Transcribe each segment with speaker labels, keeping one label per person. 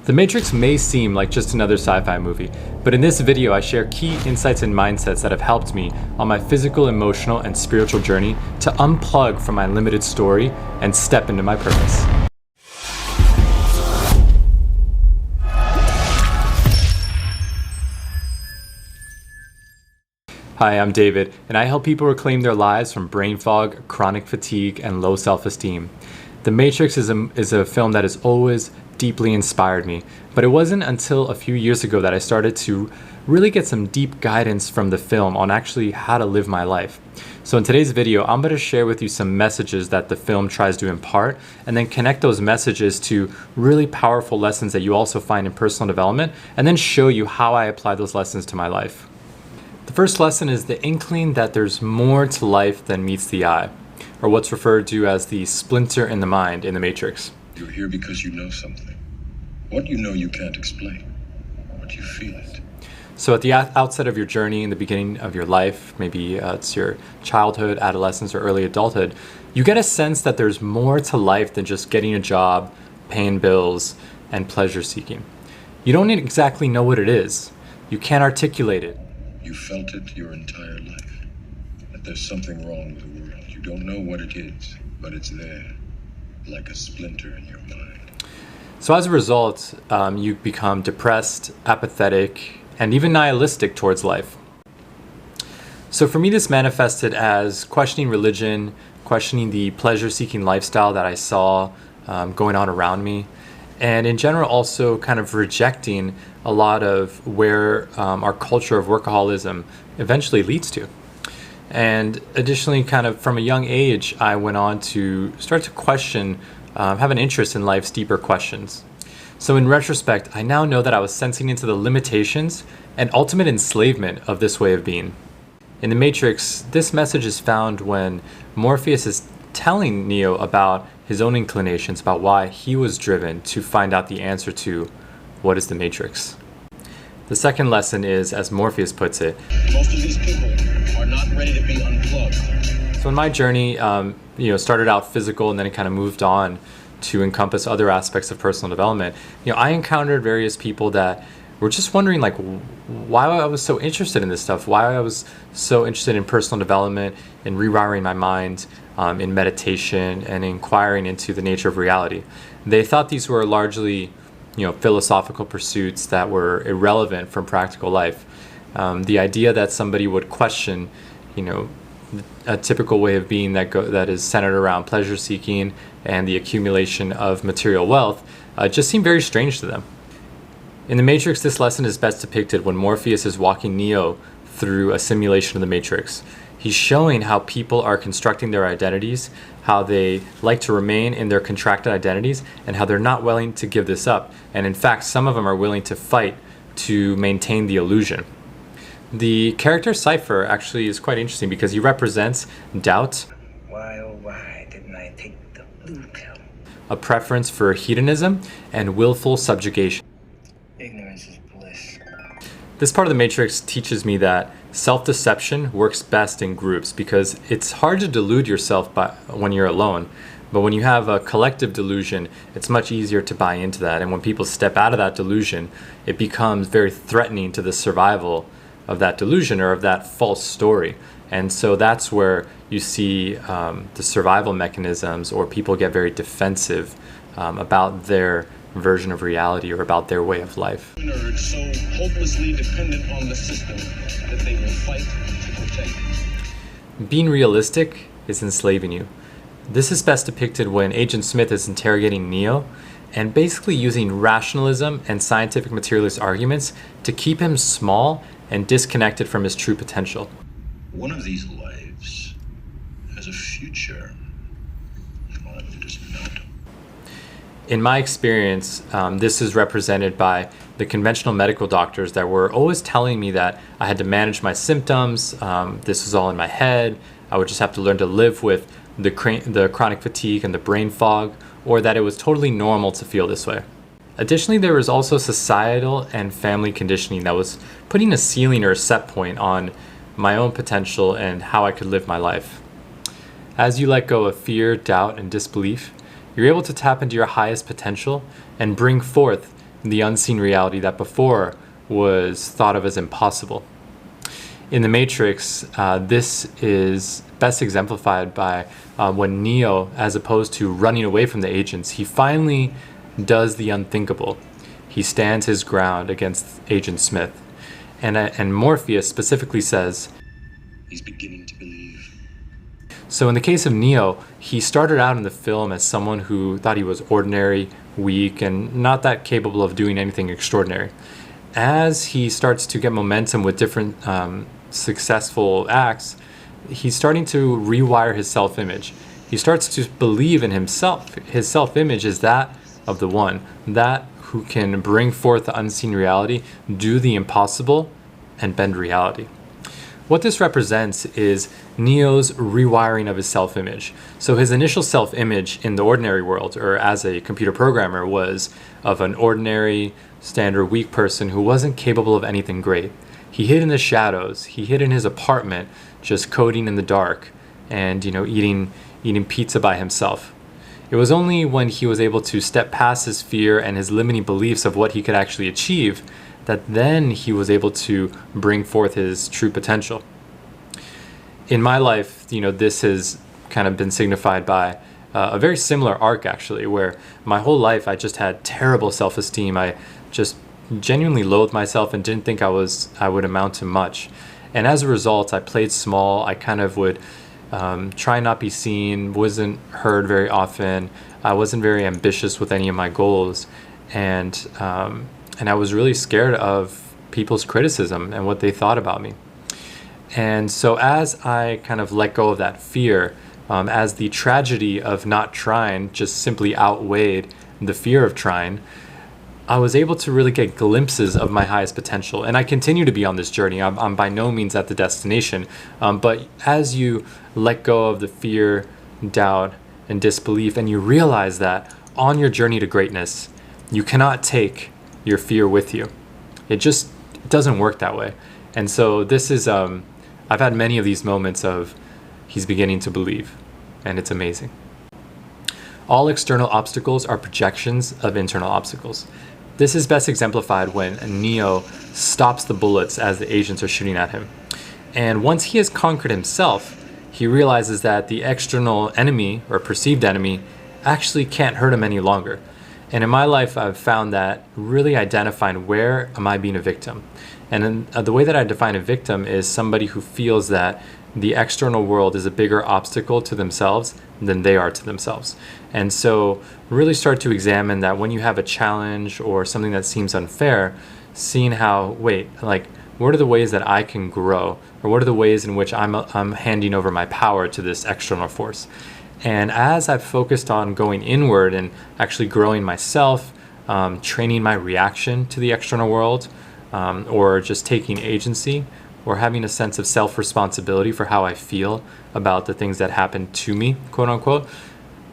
Speaker 1: The Matrix may seem like just another sci-fi movie, but in this video I share key insights and mindsets that have helped me on my physical, emotional, and spiritual journey to unplug from my limited story and step into my purpose. Hi, I'm David, and I help people reclaim their lives from brain fog, chronic fatigue, and low self-esteem. The Matrix is a film that has always deeply inspired me, but it wasn't until a few years ago that I started to really get some deep guidance from the film on actually how to live my life. So in today's video, I'm going to share with you some messages that the film tries to impart, and then connect those messages to really powerful lessons that you also find in personal development, and then show you how I apply those lessons to my life. The first lesson is the inkling that there's more to life than meets the eye, or what's referred to as the splinter in the mind in the Matrix.
Speaker 2: You're here because you know something. What you know you can't explain, but you feel it.
Speaker 1: So at the outset of your journey, in the beginning of your life, maybe it's your childhood, adolescence, or early adulthood, you get a sense that there's more to life than just getting a job, paying bills, and pleasure seeking. You don't exactly know what it is. You can't articulate it.
Speaker 2: You felt it your entire life, that there's something wrong with the world. You don't know what it is, but it's there, like a splinter in your mind.
Speaker 1: So as a result, you become depressed, apathetic, and even nihilistic towards life. So for me, this manifested as questioning religion, questioning the pleasure-seeking lifestyle that I saw going on around me, and in general also kind of rejecting a lot of where our culture of workaholism eventually leads to. And additionally, kind of from a young age, I went on to start to question, have an interest in life's deeper questions. So in retrospect, I now know that I was sensing into the limitations and ultimate enslavement of this way of being. In the Matrix, this message is found when Morpheus is telling Neo about his own inclinations, about why he was driven to find out the answer to what is the Matrix. The second lesson is, as Morpheus puts it,
Speaker 2: Most of these people are not ready to be unplugged.
Speaker 1: So in my journey, started out physical, and then it kind of moved on to encompass other aspects of personal development. I encountered various people that were just wondering why I was so interested in this stuff, why I was so interested in personal development, in rewiring my mind, in meditation, and inquiring into the nature of reality. They thought these were largely, philosophical pursuits that were irrelevant from practical life. The idea that somebody would question, a typical way of being that is centered around pleasure seeking and the accumulation of material wealth just seemed very strange to them. In the Matrix, this lesson is best depicted when Morpheus is walking Neo through a simulation of the Matrix. He's showing how people are constructing their identities, how they like to remain in their contracted identities, and how they're not willing to give this up. And in fact, some of them are willing to fight to maintain the illusion. The character Cypher actually is quite interesting because he represents doubt.
Speaker 3: Why, oh why didn't I take the blue pill?
Speaker 1: A preference for hedonism, and willful subjugation.
Speaker 3: Ignorance is bliss.
Speaker 1: This part of the Matrix teaches me that self-deception works best in groups because it's hard to delude yourself when you're alone. But when you have a collective delusion, it's much easier to buy into that. And when people step out of that delusion, it becomes very threatening to the survival of that delusion or of that false story. And so that's where you see the survival mechanisms, or people get very defensive about their version of reality or about their way of life.
Speaker 2: Nerds so hopelessly dependent on the system that they will fight to protect.
Speaker 1: Being realistic is enslaving you. This is best depicted when Agent Smith is interrogating Neo and basically using rationalism and scientific materialist arguments to keep him small and disconnected from his true potential.
Speaker 2: One of these lives has a future. One does not.
Speaker 1: In my experience, this is represented by the conventional medical doctors that were always telling me that I had to manage my symptoms, this was all in my head, I would just have to learn to live with the chronic fatigue and the brain fog, or that it was totally normal to feel this way. Additionally, there was also societal and family conditioning that was putting a ceiling or a set point on my own potential and how I could live my life. As you let go of fear, doubt, and disbelief, you're able to tap into your highest potential and bring forth the unseen reality that before was thought of as impossible. In The Matrix, this is best exemplified by when Neo, as opposed to running away from the agents, he finally does the unthinkable. He stands his ground against Agent Smith. And Morpheus specifically says,
Speaker 2: He's beginning to believe.
Speaker 1: so in the case of Neo, he started out in the film as someone who thought he was ordinary, weak, and not that capable of doing anything extraordinary. As he starts to get momentum with different successful acts, he's starting to rewire his self-image. He starts to believe in himself. His self-image is that of the one, that who can bring forth the unseen reality, do the impossible, and bend reality. What this represents is Neo's rewiring of his self-image. So his initial self-image in the ordinary world, or as a computer programmer, was of an ordinary, standard, weak person who wasn't capable of anything great. He hid in the shadows. He hid in his apartment, just coding in the dark, and eating pizza by himself. It was only when he was able to step past his fear and his limiting beliefs of what he could actually achieve that then he was able to bring forth his true potential. In my life, this has kind of been signified by a very similar arc, actually, where my whole life I just had terrible self-esteem. I just genuinely loathed myself and didn't think I would amount to much. And as a result, I played small. I kind of would try not be seen, wasn't heard very often. I wasn't very ambitious with any of my goals. And I was really scared of people's criticism and what they thought about me. And so as I kind of let go of that fear, as the tragedy of not trying just simply outweighed the fear of trying, I was able to really get glimpses of my highest potential. And I continue to be on this journey. I'm by no means at the destination. But as you let go of the fear, doubt, and disbelief, and you realize that on your journey to greatness, you cannot take your fear with you. It just doesn't work that way. And so this is, I've had many of these moments of he's beginning to believe, and it's amazing. All external obstacles are projections of internal obstacles. This is best exemplified when Neo stops the bullets as the agents are shooting at him. And once he has conquered himself, he realizes that the external enemy, or perceived enemy, actually can't hurt him any longer. And in my life, I've found that really identifying where am I being a victim. And then, the way that I define a victim is somebody who feels that the external world is a bigger obstacle to themselves than they are to themselves. And so really start to examine that when you have a challenge or something that seems unfair, seeing how, what are the ways that I can grow? Or what are the ways in which I'm handing over my power to this external force? And as I've focused on going inward and actually growing myself, training my reaction to the external world, or just taking agency, or having a sense of self-responsibility for how I feel about the things that happen to me, quote unquote,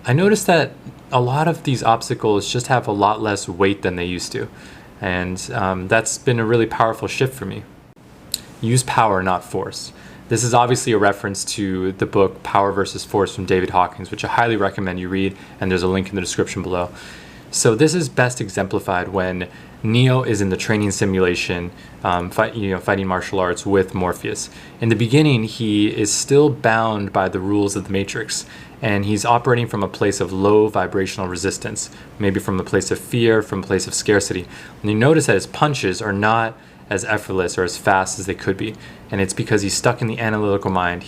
Speaker 1: I noticed that a lot of these obstacles just have a lot less weight than they used to. And that's been a really powerful shift for me. Use power, not force. This is obviously a reference to the book Power versus Force from David Hawkins, which I highly recommend you read, and there's a link in the description below. So this is best exemplified when Neo is in the training simulation, fighting martial arts with Morpheus. In the beginning, he is still bound by the rules of the Matrix, and he's operating from a place of low vibrational resistance, maybe from a place of fear, from a place of scarcity. And you notice that his punches are not as effortless or as fast as they could be, and it's because he's stuck in the analytical mind.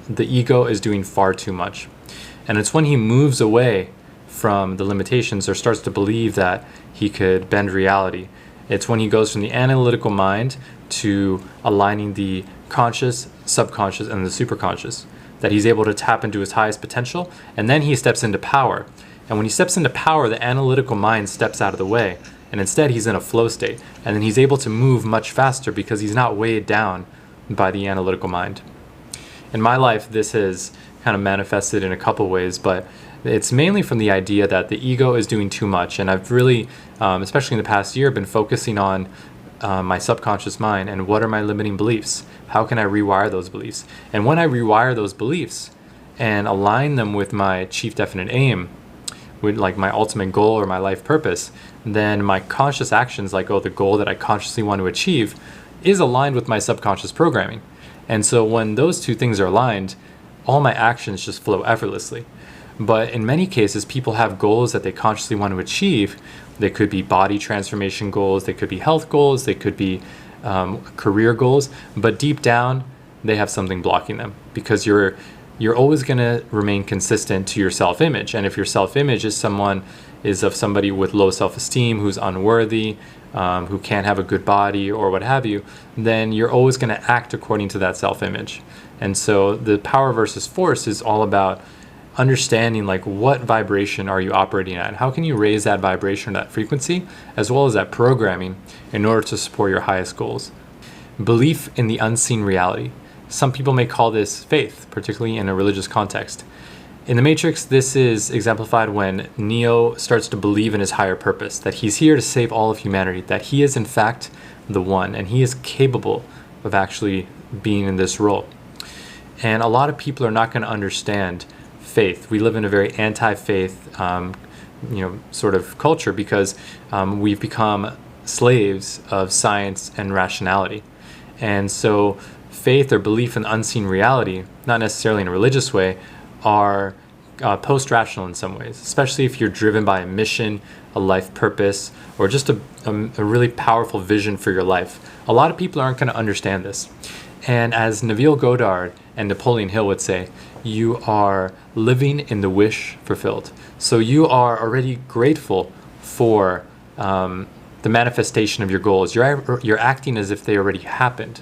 Speaker 1: The ego is doing far too much. And it's when he moves away from the limitations or starts to believe that he could bend reality. It's when he goes from the analytical mind to aligning the conscious, subconscious, and the superconscious that he's able to tap into his highest potential, and then he steps into power. And when he steps into power, the analytical mind steps out of the way, and instead he's in a flow state, and then he's able to move much faster because he's not weighed down by the analytical mind. In my life, this has kind of manifested in a couple ways, but it's mainly from the idea that the ego is doing too much. And I've really, especially in the past year, been focusing on my subconscious mind and what are my limiting beliefs? How can I rewire those beliefs? And when I rewire those beliefs and align them with my chief definite aim, with like my ultimate goal or my life purpose, then my conscious actions, like, oh, the goal that I consciously want to achieve is aligned with my subconscious programming. And so when those two things are aligned, all my actions just flow effortlessly. But in many cases, people have goals that they consciously want to achieve. They could be body transformation goals, they could be health goals, they could be career goals, but deep down, they have something blocking them, because you're always going to remain consistent to your self-image. And if your self-image is of somebody with low self-esteem, who's unworthy, who can't have a good body or what have you, then you're always going to act according to that self-image. And so the power versus force is all about understanding, like, what vibration are you operating at, and how can you raise that vibration, that frequency, as well as that programming, in order to support your highest goals. Belief in the unseen reality. Some people may call this faith, particularly in a religious context. In The Matrix, this is exemplified when Neo starts to believe in his higher purpose, that he's here to save all of humanity, that he is in fact the one, and he is capable of actually being in this role. And a lot of people are not going to understand faith. We live in a very anti-faith, sort of culture, because we've become slaves of science and rationality. And so faith or belief in unseen reality, not necessarily in a religious way, are post-rational in some ways, especially if you're driven by a mission, a life purpose, or just a really powerful vision for your life. A lot of people aren't going to understand this. And as Neville Goddard and Napoleon Hill would say, you are living in the wish fulfilled. So you are already grateful for the manifestation of your goals. You're acting as if they already happened.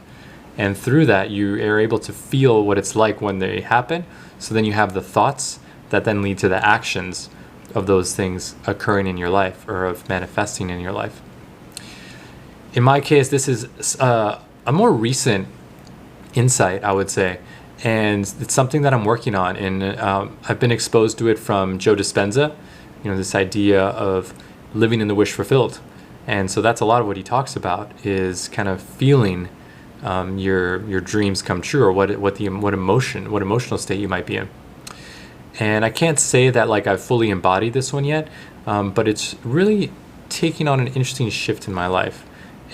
Speaker 1: And through that, you are able to feel what it's like when they happen. So then you have the thoughts that then lead to the actions of those things occurring in your life, or of manifesting in your life. In my case, this is a more recent insight, I would say. And it's something that I'm working on. And I've been exposed to it from Joe Dispenza, this idea of living in the wish fulfilled. And so that's a lot of what he talks about, is kind of feeling your dreams come true, or what emotional state you might be in. And I can't say that like I've fully embodied this one yet, but it's really taking on an interesting shift in my life.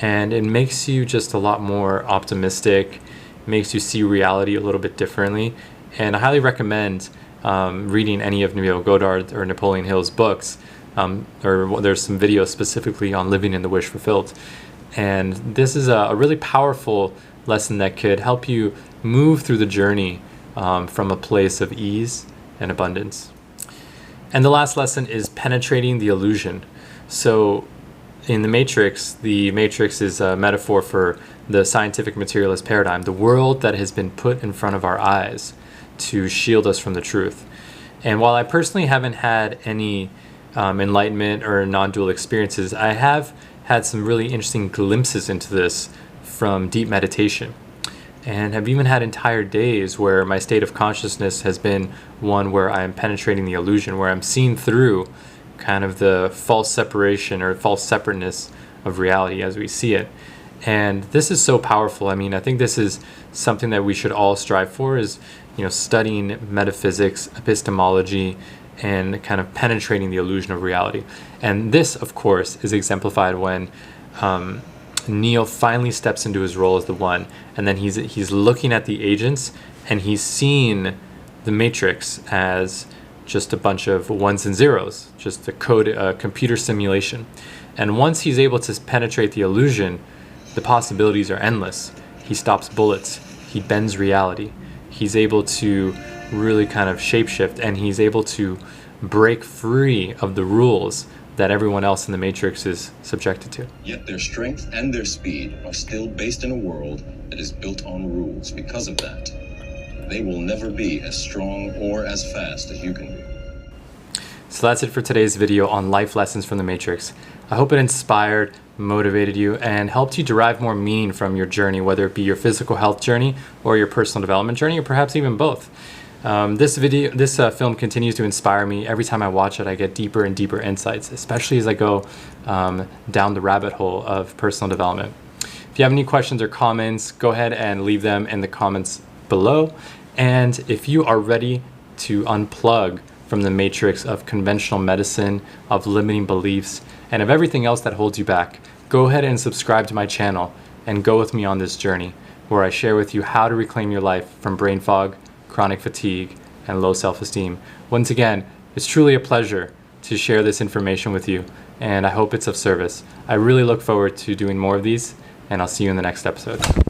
Speaker 1: And it makes you just a lot more optimistic, makes you see reality a little bit differently. And I highly recommend reading any of Neville Goddard or Napoleon Hill's books, or there's some videos specifically on living in the wish fulfilled. And this is a really powerful lesson that could help you move through the journey from a place of ease and abundance. And the last lesson is penetrating the illusion. So in The Matrix is a metaphor for the scientific materialist paradigm, the world that has been put in front of our eyes to shield us from the truth. And while I personally haven't had any enlightenment or non-dual experiences, I have had some really interesting glimpses into this from deep meditation, and have even had entire days where my state of consciousness has been one where I'm penetrating the illusion, where I'm seeing through kind of the false separation or false separateness of reality as we see it. And this is so powerful. I mean, I think this is something that we should all strive for, is studying metaphysics, epistemology, and kind of penetrating the illusion of reality. And this, of course, is exemplified when Neo finally steps into his role as the one, and then he's looking at the agents, and he's seeing the Matrix as just a bunch of ones and zeros, just a computer simulation. And once he's able to penetrate the illusion, the possibilities are endless. He stops bullets, he bends reality, he's able to really kind of shapeshift, and he's able to break free of the rules that everyone else in the Matrix is subjected to.
Speaker 2: Yet their strength and their speed are still based in a world that is built on rules. Because of that, they will never be as strong or as fast as you can be.
Speaker 1: So that's it for today's video on life lessons from the Matrix. I hope it inspired, motivated you, and helped you derive more meaning from your journey, whether it be your physical health journey or your personal development journey, or perhaps even both. This film continues to inspire me. Every time I watch it, I get deeper and deeper insights, especially as I go down the rabbit hole of personal development. If you have any questions or comments, go ahead and leave them in the comments below. And if you are ready to unplug from the matrix of conventional medicine, of limiting beliefs, and of everything else that holds you back, go ahead and subscribe to my channel and go with me on this journey where I share with you how to reclaim your life from brain fog, chronic fatigue, and low self-esteem. Once again, it's truly a pleasure to share this information with you, and I hope it's of service. I really look forward to doing more of these, and I'll see you in the next episode.